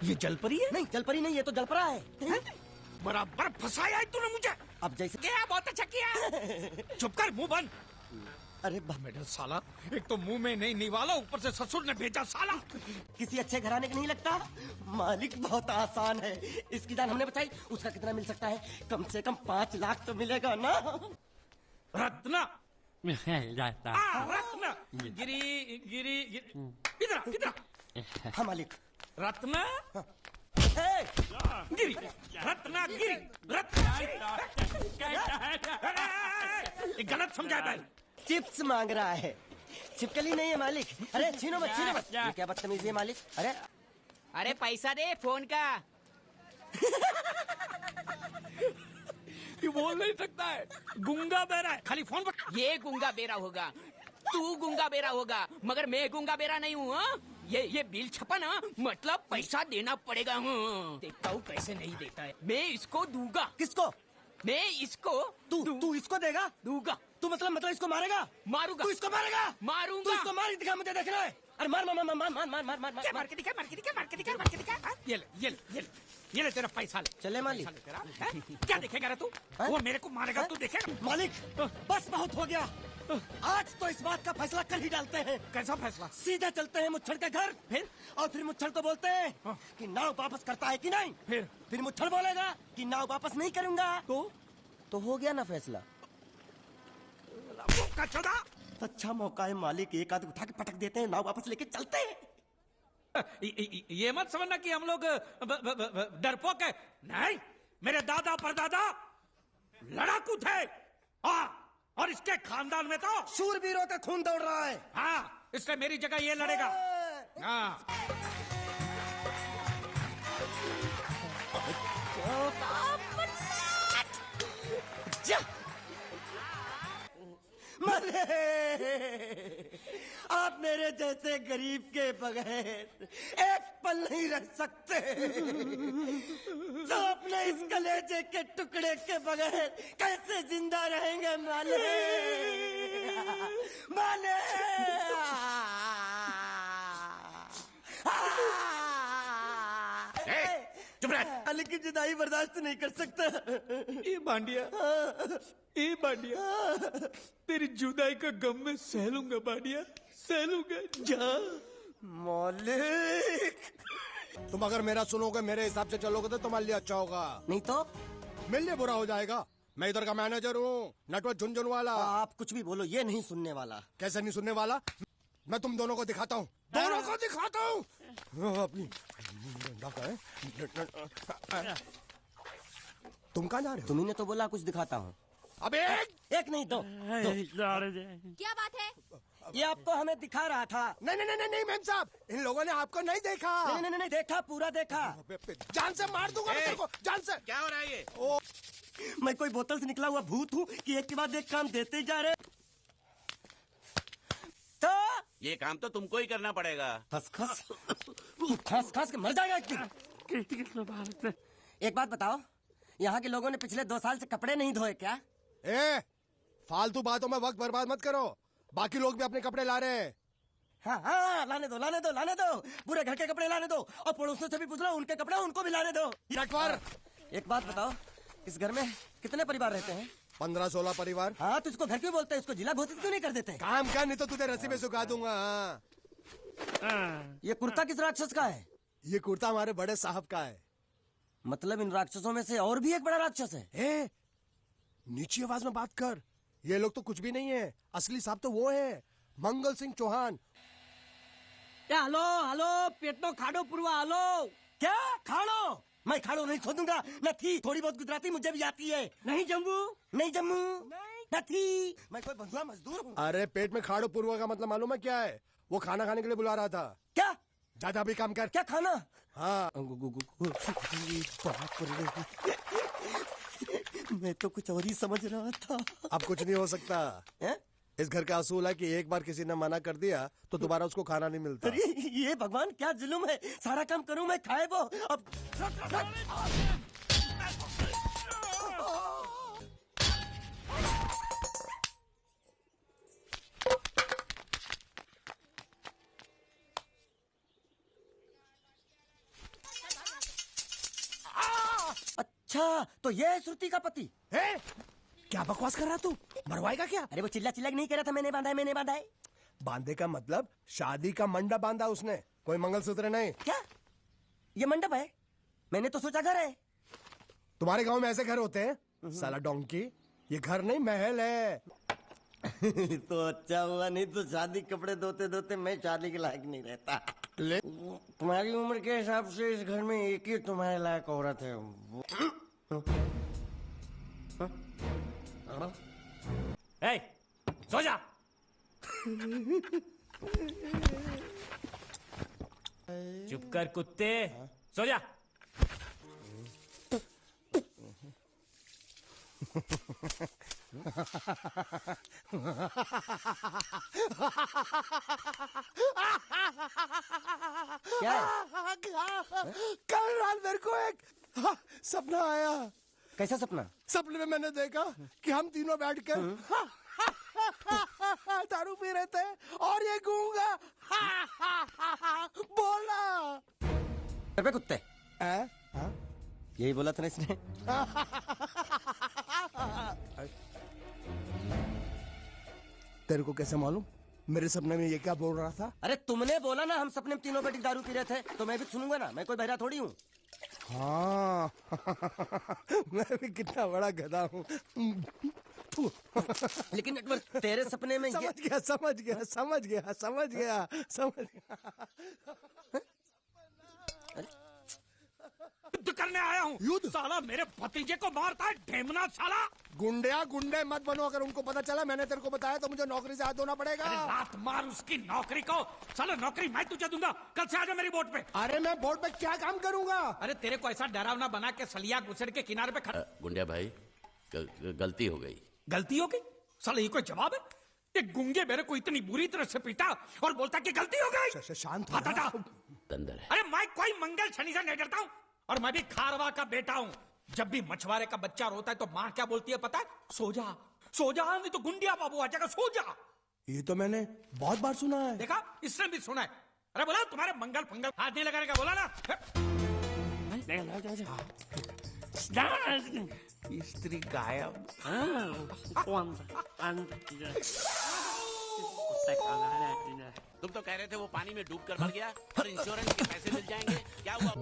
ये जलपरी है? नहीं जलपरी नहीं, ये तो जलपरा है। बराबर फंसाया है तूने मुझे। अब जैसे क्या बहुत अच्छा किया। चुप कर, मुंह बंद। अरे मेरा साला, एक तो मुंह में नहीं निवाला, ऊपर से ससुर ने भेजा साला। किसी अच्छे घराने का नहीं लगता। मालिक बहुत आसान है, इसकी जान हमने बचाई। उसका कितना मिल सकता है? कम से कम 5 लाख तो मिलेगा ना। रत्ना रत्ना गिरी गिरी इधर इधर। हाँ मालिक। रत्ना ए, गिरी रत्ना गिरी रत्ना। गलत समझा है। चिप्स मांग रहा है, छिपकली नहीं है मालिक। अरे छीनो मत, छीनो मत। ये क्या बदतमीजी है मालिक। अरे पैसा दे फोन का। ये बोल नहीं सकता है, गुंगा बहरा है, खाली फोन पर। ये गुंगा बेरा होगा, तू गुंगा बेरा होगा, मगर मैं गुंगा बेरा नहीं हूँ। ये बिल छपा ना, मतलब पैसा देना पड़ेगा। देखता हूँ कैसे नहीं देता है। मैं इसको दूंगा। किसको? मैं इसको। तू इसको देगा? दूंगा। तू मतलब इसको मारेगा? मारूंगा। तू इसको मारेगा? मारूंगा। तू इसको मार दिखा, मुझे देखना है। अरे मार मार मार मार मार मार मार मार क्या मार के दिखा, मार के दिखा, मार के दिखा, मार के दिखा। ये ले तेरा पैसा ले। चले मालिक। तेरा क्या देखेगा रे तू? वो मेरे को मारेगा, तू देखेगा? मालिक बस बहुत हो गया। आज तो इस बात का फैसला कर ही डालते हैं। कैसा फैसला? सीधे चलते हैं मुच्छड़ के घर, फिर मुच्छड़ को बोलते हैं कि नाव वापस करता है कि नहीं। फिर मुच्छड़ बोलेगा कि नाव वापस नहीं करूंगा। तो हो गया ना फैसला। अच्छा मौका है मालिक, एक आदमी उठा के पटक देते हैं, नाव वापस लेके चलते हैं। ये मत समझना कि हम लोग डरपोक है। नहीं, मेरे दादा परदादा लड़ाकू थे। और इसके खानदान में तो शूरवीरों का खून दौड़ रहा है। हाँ, इसलिए मेरी जगह ये लड़ेगा। हाँ। आप मेरे जैसे गरीब के बगैर एक पल नहीं रह सकते। तो अपने इस कलेजे के टुकड़े के बगैर कैसे जिंदा रहेंगे माले? माले चुप रह। मालिक की जुदाई बर्दाश्त नहीं कर सकता। ये बांडिया, तेरी जुदाई का गम मैं सह लूंगा बांडिया, सह लूंगा। जा मालिक। तुम अगर मेरा सुनोगे, मेरे हिसाब से चलोगे तो तुम्हारे लिए अच्छा होगा, नहीं तो मेरे लिए बुरा हो जाएगा। मैं इधर का मैनेजर हूँ, नटवर झुनझुन वाला। आप कुछ भी बोलो, ये नहीं सुनने वाला। कैसे नहीं सुनने वाला? मैं तुम दोनों को दिखाता हूँ, दोनों को दिखाता हूँ। अपनी तुम कहाँ जा रहे हो? तुम्ही ने तो बोला कुछ दिखाता हूँ। अब एक नहीं दो। क्या बात है? ये आपको हमें दिखा रहा था। नहीं मैम साहब, इन लोगों ने आपको नहीं देखा। नहीं देखा, पूरा देखा। जान से मार दूंगा मैं तेरे को, जान से। क्या हो रहा है ये? मैं कोई बोतल से निकला हुआ भूत हूँ कि एक के बाद एक काम देते जा रहे। तो ये काम तो तुमको ही करना पड़ेगा। खस खस के मर जाएगा एक दिन। एक बात बताओ, यहाँ के लोगों ने पिछले 2 साल से कपड़े नहीं धोए क्या? फालतू बातों में वक्त बर्बाद मत करो, बाकी लोग भी अपने कपड़े ला रहे हैं। हाँ, लाने दो। पूरे घर के कपड़े लाने दो, और पड़ोसियों से भी पूछ लो, उनके कपड़े उनको भी लाने दो। नटवर, एक बात बताओ, इस घर में कितने परिवार रहते हैं? 15-16 परिवार। हाँ, तो इसको घर क्यों बोलते हैं? इसको जिला घोषित क्यों नहीं कर देते? काम कर, नहीं तो तुझे रस्सी में सुखा दूंगा। ये कुर्ता किस राक्षस का है? ये कुर्ता हमारे बड़े साहब का है। मतलब इन राक्षसों में से और भी एक बड़ा राक्षस है? नीची आवाज में बात कर, ये लोग तो कुछ भी नहीं है, असली साहब तो वो है, मंगल सिंह चौहान। हेलो, पेट तो खाड़ो पुरवा। हेलो, क्या खाड़ो? मैं खाड़ो नहीं खोदूंगा, न थी। थोड़ी बहुत गुजराती मुझे भी आती है। नहीं जम्मू, न थी। मैं कोई बंधुआ मजदूर हूँ। अरे पेट में खाड़ो पुरवा का मतलब मालूम है क्या है? वो खाना खाने के लिए बुला रहा था। क्या? ज्यादा भी काम कर। क्या खाना? हाँ। मैं तो कुछ और ही समझ रहा था। अब कुछ नहीं हो सकता है? इस घर का असूल है कि एक बार किसी ने मना कर दिया तो दोबारा उसको खाना नहीं मिलता। अरे ये भगवान क्या जुल्म है, सारा काम करूं मैं, खाए वो। अब अच्छा तो ये है श्रुति का पति? ए? क्या बकवास कर रहा तू? मरवाएगा क्या? अरे वो चिल्ला चिल्ला के नहीं कह रहा था मैंने बांधा है, मैंने बांधा है। बांधे का मतलब शादी का मंडप बांधा उसने, कोई मंगलसूत्र नहीं। क्या ये मंडप है? मैंने तो सोचा घर है। तुम्हारे गांव में ऐसे घर होते हैं? साला डोंकी, ये घर नहीं महल है। तो अच्छा हुआ, नहीं तो शादी कपड़े धोते धोते मैं शादी के लायक नहीं रहता। तुम्हारी उम्र के हिसाब से इस घर में एक ही तुम्हारे लायक औरत है। ए, सो जा। चुप कर कुत्ते, सो जा। क्या है? कल रात मेरे को एक सपना आया। कैसा सपना? सपने में मैंने देखा कि हम तीनों बैठकर दारू पी रहे थे और ये गूंगा बोला। अबे कुत्ते, यही बोला था ना इसने? तेरे को कैसे मालूम मेरे सपने में ये क्या बोल रहा था? अरे तुमने बोला ना हम सपने में तीनों बैठ के दारू पी रहे थे, तो मैं भी सुनूंगा ना, मैं कोई बहरा थोड़ी हूँ। हाँ मैं भी कितना बड़ा गधा हूँ। लेकिन नटवर तेरे सपने में समझ गया युद्ध करने आया हूँ। युद्ध? साला मेरे भतीजे को मारता है ढेमना साला। गुंडे मत बनो, अगर उनको पता चला मैंने तेरे को बताया तो मुझे नौकरी से हाथ धोना पड़ेगा। अरे लात मार उसकी नौकरी को। साला नौकरी मैं तुझे दूंगा, कल से आजा मेरी बोट पे। अरे मैं बोर्ड पे क्या काम करूंगा? अरे तेरे को ऐसा डरावना बना के सलिया गुसड़ के किनारे पे खड़ा। गुंडिया भाई, गलती हो गई। गलती हो गई? साला ये कोई जवाब है? ये गुंगे मेरे को इतनी बुरी तरह से पीटा और बोलता कि गलती हो गई। शांत हो जा। अंदर है। अरे मैं कोई मंगल शनि से नहीं डरता हूँ, और मैं भी खारवा का बेटा हूँ। जब भी मछुआरे का बच्चा रोता है तो माँ क्या बोलती है पता है? सो जा, नहीं तो गुंडिया बाबू आ जाएगा, सो जा। ये तो मैंने बहुत बार सुना है। देखा, इसने भी सुना है। अरे बोला तुम्हारे मंगल फंगल हाथ नहीं लगाने का, बोला ना। स्त्री गायब। तुम तो कह रहे थे वो पानी में डूब कर मर गया और इंश्योरेंस के पैसे मिल जाएंगे, क्या हुआ?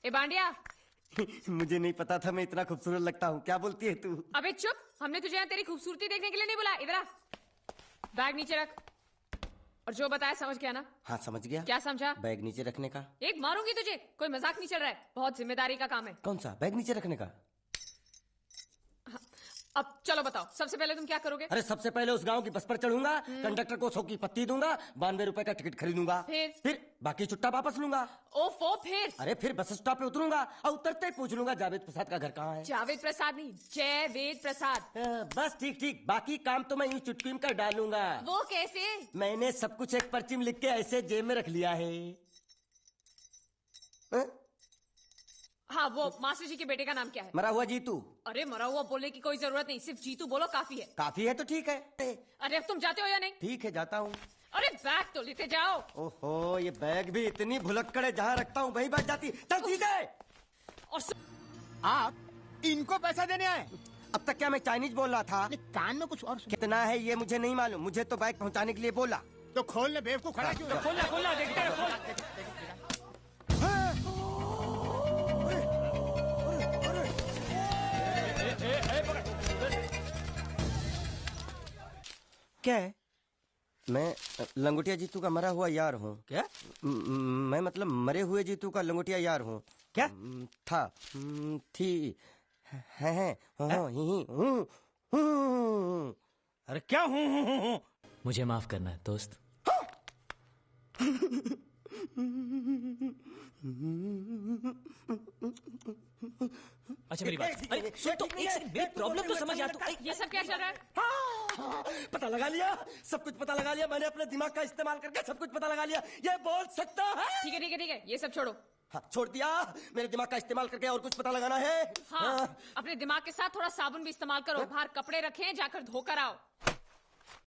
ए बांडिया, मुझे नहीं पता था मैं इतना खूबसूरत लगता हूँ। क्या बोलती है तू? अबे चुप, हमने तुझे यहाँ तेरी खूबसूरती देखने के लिए नहीं बुलाया। इधर आ, बैग नीचे रख। और जो बताया समझ गया ना? हाँ समझ गया। क्या समझा? बैग नीचे रखने का। एक मारूंगी तुझे, कोई मजाक नहीं चल रहा है, बहुत जिम्मेदारी का काम है। कौन सा? बैग नीचे रखने का। अब चलो बताओ, सबसे पहले तुम क्या करोगे? अरे सबसे पहले उस गांव की बस पर चढ़ूंगा, कंडक्टर को 100 की पत्ती दूंगा, 92 रुपए का टिकट खरीदूंगा, फिर बाकी छुट्टा वापस लूंगा। ओफो, फिर? अरे फिर बस स्टॉप पे उतरूंगा और उतरते ही पूछ लूंगा जावेद प्रसाद का घर कहाँ है। जावेद प्रसाद नहीं, जयवेद प्रसाद। बस ठीक, बाकी काम तो मैं यूं चुटकी में कर डालूंगा। वो कैसे? मैंने सब कुछ एक पर्ची में लिख के ऐसे जेब में रख लिया है। हाँ, वो मास्टर जी के बेटे का नाम क्या है? मरा हुआ जीतू। अरे मरा हुआ बोलने की कोई जरूरत नहीं, सिर्फ जीतू बोलो काफी है। काफी है तो ठीक है। अरे अब तुम जाते हो या नहीं? ठीक है जाता हूँ। अरे बैग तो लेते जाओ। ओहो, ये बैग भी इतनी भुलक्कड़ है, जहाँ रखता हूँ वहीं बैठ जाती। चल सीधे। और आप इनको पैसा देने आए? अब तक क्या मैं चाइनीज बोल रहा था? कान में कुछ और कितना है ये मुझे नहीं मालूम, मुझे तो बैग पहुँचाने के लिए बोला। तो खोल ले, बेवकूफ खड़ा क्यों है? खोलना देखते रहो। क्या है? मैं लंगोटिया जीतू का मरा हुआ यार हूँ। क्या? मैं मतलब मरे हुए जीतू का लंगोटिया यार हूँ। क्या? था, थी, है, हूँ। अरे क्या हूँ? मुझे माफ करना है दोस्त। अच्छा मेरी बात, अरे सुन तो, एक सेकंड, मेरी प्रॉब्लम तो समझ आ तू। ये सब क्या चल रहा है? पता लगा लिया, सब कुछ पता लगा लिया मैंने, अपने दिमाग का इस्तेमाल करके सब कुछ पता लगा लिया। ये बोल सकता है? ठीक है, ये सब छोड़ो। हाँ, छोड़ दिया। मेरे दिमाग का इस्तेमाल करके और कुछ पता लगाना है। हाँ, अपने दिमाग के साथ थोड़ा साबुन भी इस्तेमाल करो। बाहर कपड़े रखे हैं, जाकर धोकर आओ।